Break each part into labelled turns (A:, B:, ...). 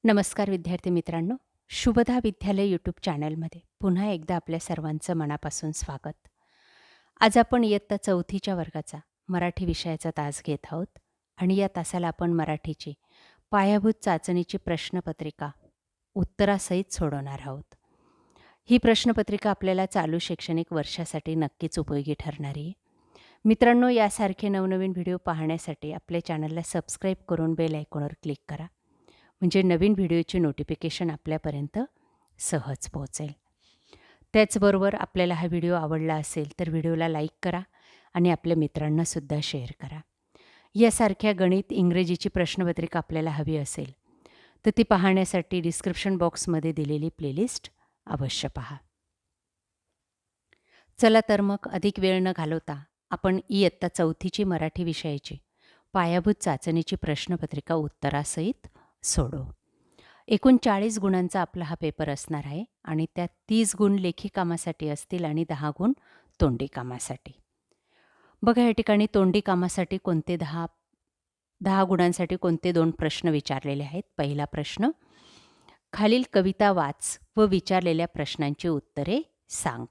A: नमस्कार विद्यार्थी मित्रांनो, शुभदा विद्यालय यूट्यूब चॅनलमध्ये पुन्हा एकदा आपल्या सर्वांचं मनापासून स्वागत. आज आपण इयत्ता 4थीच्या वर्गाचा मराठी विषयाचा तास घेत आहोत आणि या तासाला आपण मराठीची पायाभूत चाचणीची प्रश्नपत्रिका उत्तरासहित सोडवणार आहोत. ही प्रश्नपत्रिका आपल्याला चालू शैक्षणिक वर्षासाठी नक्कीच उपयोगी ठरणार आहे. मित्रांनो, यासारखे नवनवीन व्हिडिओ पाहण्यासाठी आपल्या चॅनलला सबस्क्राईब करून बेल आयकॉनवर क्लिक करा. म्हणजे नवीन व्हिडिओची नोटिफिकेशन आपल्यापर्यंत सहज पोहोचेल. त्याचबरोबर आपल्याला हा व्हिडिओ आवडला असेल तर व्हिडिओला लाईक करा आणि आपल्या मित्रांनासुद्धा शेअर करा. यासारख्या गणित, इंग्रजीची प्रश्नपत्रिका आपल्याला हवी असेल तर ती पाहण्यासाठी डिस्क्रिप्शन बॉक्समध्ये दिलेली प्लेलिस्ट अवश्य पहा. चला तर मग अधिक वेळ न घालवता आपण इयत्ता 4थीची मराठी विषयाची पायाभूत चाचणीची प्रश्नपत्रिका उत्तरासहित सोडवू. एकूण 40 गुणांचा आपला हा पेपर असणार आहे आणि त्यात 30 गुण लेखी कामासाठी असतील आणि 10 गुण तोंडी कामासाठी. बघा, या ठिकाणी तोंडी कामासाठी कोणते 10 गुणांसाठी कोणते 2 प्रश्न विचारलेले आहेत. पहिला प्रश्न, खालील कविता वाच व विचारलेल्या प्रश्नांची उत्तरे सांग.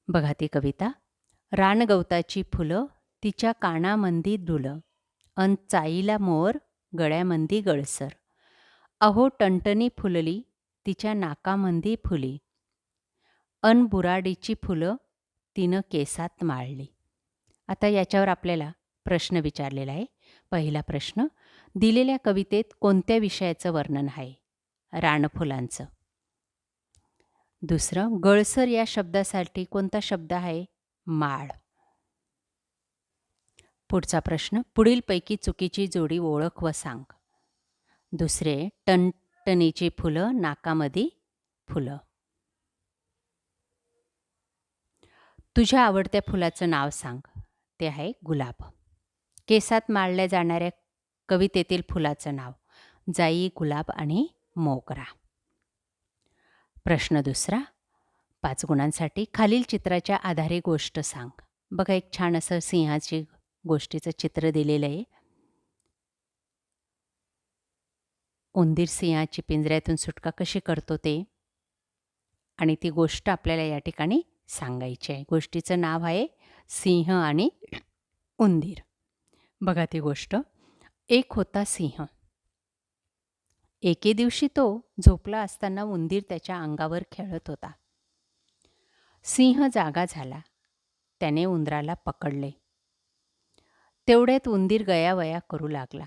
A: बघा ती कविता. रानगवताची फुलं तिच्या कानामंदी डुलं, अन चाईला मोर गळ्यामंदी गळसर. अहो टणटणी फुलली तिच्या नाकामंदी फुली, अन बुराडीची फुलं तिनं केसात माळली. आता याच्यावर आपल्याला प्रश्न विचारलेला आहे. पहिला प्रश्न, दिलेल्या कवितेत कोणत्या विषयाचं वर्णन आहे? रानफुलांचं. दुसरं, गळसर या शब्दासाठी कोणता शब्द आहे? माळ. पुढचा प्रश्न, पुढीलपैकी चुकीची जोडी ओळख व सांग. दुसरे, टणटणीची फुलं नाकामध्ये फुलं. तुझ्या आवडत्या फुलाचं नाव सांग. ते आहे गुलाब. केसात माळल्या जाणाऱ्या कवितेतील फुलाचं नाव? जाई, गुलाब आणि मोगरा. प्रश्न दुसरा, 5 गुणांसाठी खालील चित्राच्या आधारे गोष्ट सांग. बघा, एक छान असं सिंहाची गोष्टीचं चित्र दिलेलं आहे. उंदीर सिंहाची पिंजऱ्यातून सुटका कशी करतो ते, आणि ती गोष्ट आपल्याला या ठिकाणी सांगायची आहे. गोष्टीचं नाव आहे सिंह आणि उंदीर. बघा ती गोष्ट. एक होता सिंह. एके दिवशी तो झोपला असताना उंदीर त्याच्या अंगावर खेळत होता. सिंह जागा झाला. त्याने उंदराला पकडले. तेवढ्यात उंदीर गयावया करू लागला.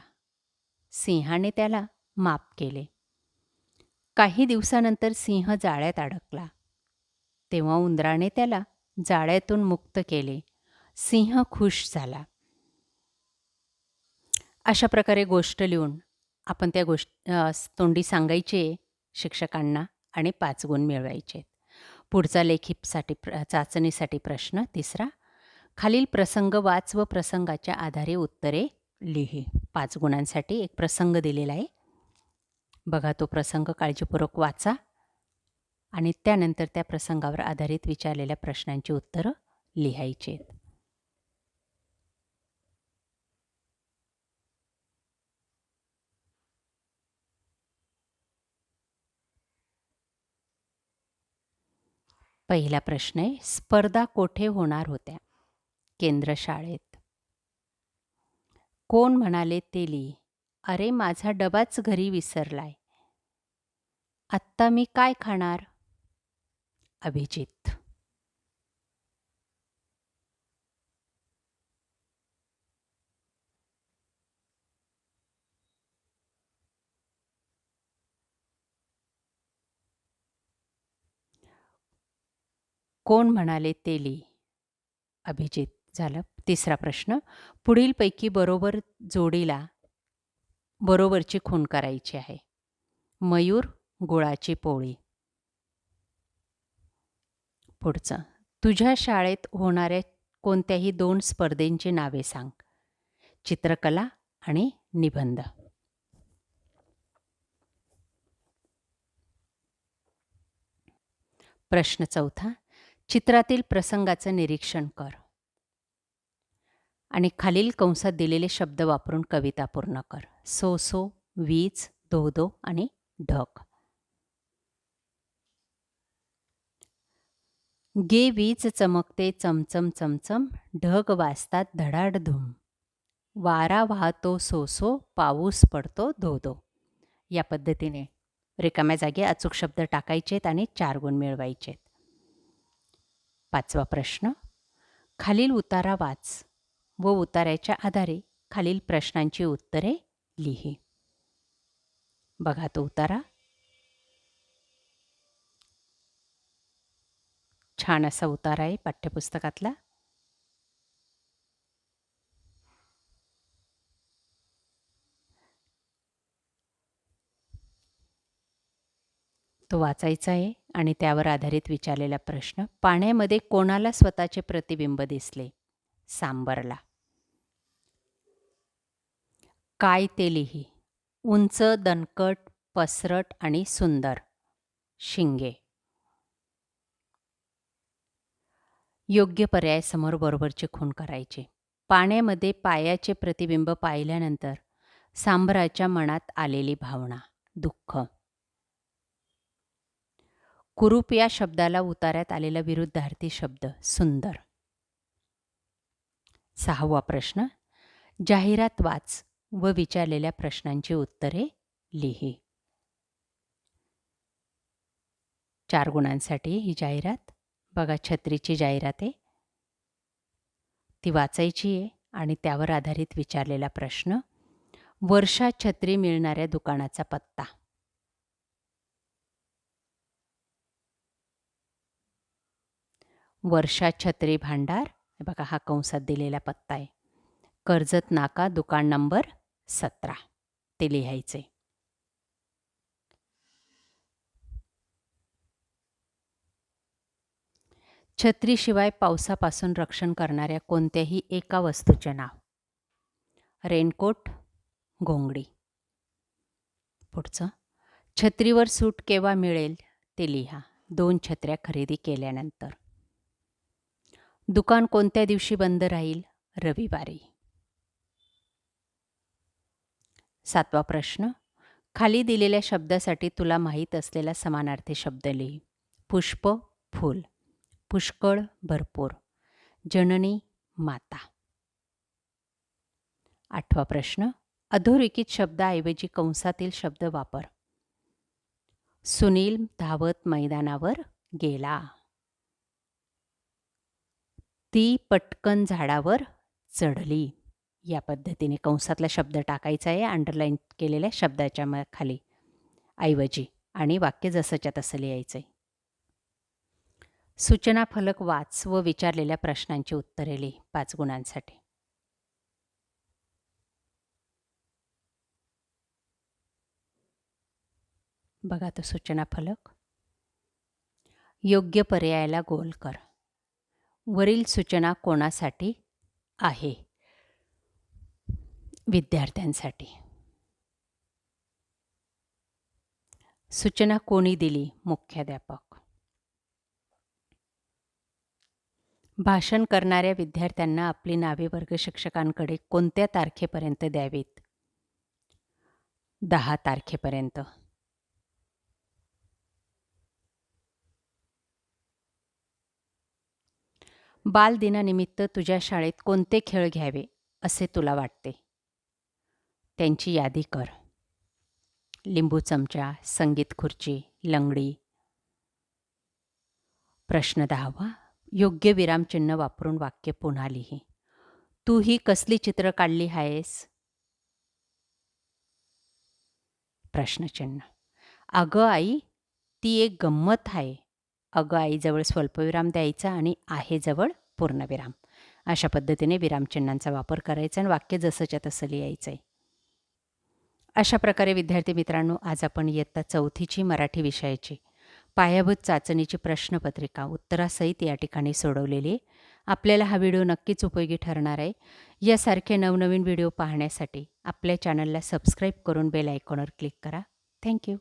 A: सिंहाने त्याला माफ केले. काही दिवसानंतर सिंह जाळ्यात अडकला. तेव्हा उंदराने त्याला जाळ्यातून मुक्त केले. सिंह खुश झाला. अशा प्रकारे गोष्ट लिहून आपण त्या तोंडी सांगायची शिक्षकांना आणि 5 गुण मिळवायचे. पुढचा लेखीसाठी चाचणीसाठी प्रश्न तिसरा, खालील प्रसंग वाच व प्रसंगाच्या आधारे उत्तरे लिही. 5 गुणांसाठी एक प्रसंग दिलेला आहे. बघा, तो प्रसंग काळजीपूर्वक वाचा आणि त्यानंतर त्या प्रसंगावर आधारित विचारलेल्या प्रश्नांची उत्तरं लिहायची. पहिला प्रश्न आहे, स्पर्धा कोठे होणार होत्या? केंद्र शाळेत. कोण म्हणाले ते लिही. अरे, माझा डबाच घरी विसरलाय. आत्ता मी काय खाणार? अभिजित. कोण म्हणाले ते लिही. अभिजित झालं. तिसरा प्रश्न, पुढीलपैकी बरोबर जोडीला बरोबरची खूण करायची आहे. मयूर, गुळाची पोळी. पुढचं, तुझ्या शाळेत होणाऱ्या कोणत्याही 2 स्पर्धेंची नावे सांग. चित्रकला आणि निबंध. प्रश्न चौथा, चित्रातील प्रसंगाचं निरीक्षण कर आणि खालील कंसात दिलेले शब्द वापरून कविता पूर्ण कर. सो, वीज, धो आणि ढग. गे वीज चमकते चमचम चमचम, ढग वाजतात धडाडधूम, वारा वाहतो सोसो, पाऊस पडतो धो धो. या पद्धतीने रिकाम्या जागी अचूक शब्द टाकायचेत आणि 4 गुण मिळवायचेत. 5वा प्रश्न. खालील उतारा वाच व उताऱ्याच्या आधारे खालील प्रश्नांची उत्तरे लिही. बघा तो उतारा. छान असा उतारा आहे पाठ्यपुस्तकातला. तो वाचायचा आहे आणि त्यावर आधारित विचारलेला प्रश्न. पाण्यामध्ये कोणाला स्वतःचे प्रतिबिंब दिसले? सांबरला. काय ते लिही. उंच, दणकट, पसरट आणि सुंदर. शिंगे. योग्य पर्याय समोर बरोबरचे खूण करायचे. पाण्यामध्ये पायाचे प्रतिबिंब पाहिल्यानंतर सांबराच्या मनात आलेली भावना दुःख. कुरूप या शब्दाला उतार्यात आलेला विरुद्धार्थी शब्द सुंदर. 6वा प्रश्न. जाहिरात वाच व विचारलेल्या प्रश्नांची उत्तरे लिही. 4 गुणांसाठी ही जाहिरात. बघा छत्रीची जाहिरात आहे, ती वाचायची आहे आणि त्यावर आधारित विचारलेला प्रश्न. वर्षा छत्री मिळणाऱ्या दुकानाचा पत्ता. वर्षा छत्री भांडार. बघा हा कंसात दिलेला पत्ता आहे. कर्जत नाका दुकान नंबर 17 ते लिहायचे. छत्रीशिवाय पावसापासून रक्षण करणाऱ्या कोणत्याही एका वस्तूचे नाव. रेनकोट, घोंगडी. पुढचं. छत्रीवर सूट केव्हा मिळेल ते लिहा. 2 छत्र्या खरेदी केल्यानंतर. दुकान कोणत्या दिवशी बंद राहील? रविवारी. 7वा प्रश्न. खाली दिलेल्या शब्दासाठी तुला माहीत असलेला समानार्थी शब्द लिही. पुष्प, फूल. पुष्कळ, भरपूर. जननी, माता. 8वा प्रश्न. अधोरेखित शब्दाऐवजी कंसातील शब्द वापर. सुनील धावत मैदानावर गेला. ती पटकन झाडावर चढली. या पद्धतीने कंसातला शब्द टाकायचा आहे अंडरलाईन केलेल्या शब्दाच्या खाली ऐवजी आणि वाक्य जसंच्या तसं लिहायचं आहे. सूचना फलक वाच व विचारलेल्या प्रश्नांची उत्तरे लिही. 5 गुणांसाठी. बघा तो सूचना फलक. योग्य पर्यायाला गोल कर. वरील सूचना कोणासाठी आहे? विद्यार्थ्यांसाठी. सूचना कोणी दिली? मुख्याध्यापक. भाषण करणाऱ्या विद्यार्थ्यांना आपली नावे वर्ग शिक्षकांकडे कोणत्या तारखेपर्यंत द्यावीत? 10 तारखेपर्यंत. बालदिनानिमित्त तुझ्या शाळेत कोणते खेळ घ्यावे असे तुला वाटते? त्यांची यादी कर. लिंबू चमचा, संगीत खुर्ची, लंगडी. प्रश्न 10वा. योग्य विरामचिन्ह वापरून वाक्य पुन्हा लिही. तू ही कसली चित्र काढली आहेस? प्रश्नचिन्ह. अगं आई, ती एक गंमत आहे. अगं आईजवळ स्वल्पविराम द्यायचा आणि आहे जवळ पूर्णविराम. अशा पद्धतीने विरामचिन्हांचा वापर करायचा आणि वाक्य जसंच्या तसं लिहायचं आहे. अशा प्रकारे विद्यार्थी मित्रांनो, आज आपण इयत्ता 4थीची मराठी विषयाची पायाभूत चाचणीची प्रश्नपत्रिका उत्तरासहित या ठिकाणी सोडवलेली आहे. आपल्याला हा व्हिडिओ नक्कीच उपयोगी ठरणार आहे. यासारखे नवनवीन व्हिडिओ पाहण्यासाठी आपल्या चॅनलला सबस्क्राईब करून बेल आयकॉनवर क्लिक करा. थँक्यू.